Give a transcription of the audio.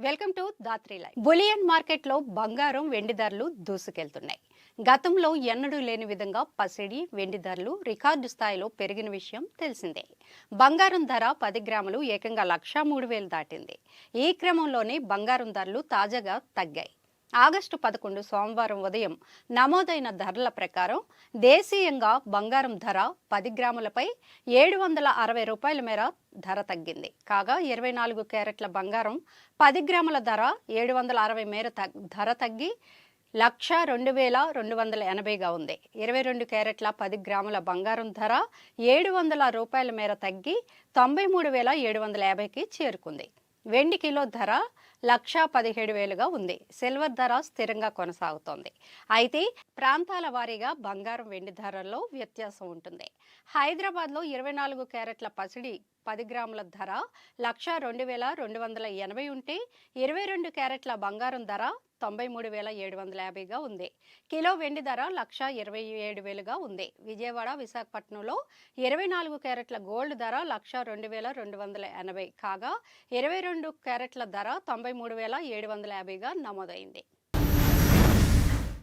Welcome to Dhatri live. Bullion మార్కెట్లో బంగారం వెండి ధరలు దూసుకెళ్తున్నాయి. గతంలో ఎన్నడూ లేని విధంగా పసిడి వెండి ధరలు రికార్డు స్థాయిలో పెరిగిన విషయం తెలిసిందే. బంగారం ధర 10 గ్రాములు ఏకంగా 1,03,000 దాటింది. ఈ క్రమంలోనే బంగారం ధరలు తాజాగా తగ్గాయి. ఆగస్టు 11 సోమవారం ఉదయం నమోదైన ధరల ప్రకారం దేశీయంగా బంగారం ధర 10 గ్రాములపై 760 రూపాయల మేర ధర తగ్గింది. కాగా 24 క్యారెట్ల బంగారం 10 గ్రాముల ధర 760 మేర ధర తగ్గి 1,02,280గా ఉంది. 22 క్యారెట్ల 10 గ్రాముల బంగారం ధర 700 రూపాయల మేర తగ్గి 93,750కి చేరుకుంది. వెండి కిలో ధర 1,17,000గా ఉంది. సిల్వర్ ధర స్థిరంగా కొనసాగుతోంది. అయితే ప్రాంతాల వారీగా బంగారం వెండి ధరల్లో వ్యత్యాసం ఉంటుంది. హైదరాబాద్లో 24 క్యారెట్ల పసిడి 10 గ్రాముల ధర 1,02,280 ఉంటే 22 క్యారెట్ల బంగారం ధర 93,750గా ఉంది. కిలో వెండి ధర 1,27,000గా ఉంది. విజయవాడ, విశాఖపట్నంలో 24 క్యారెట్ల గోల్డ్ ధర 1,02,280 కాగా 22 క్యారెట్ల ధర 93,750గా నమోదైంది.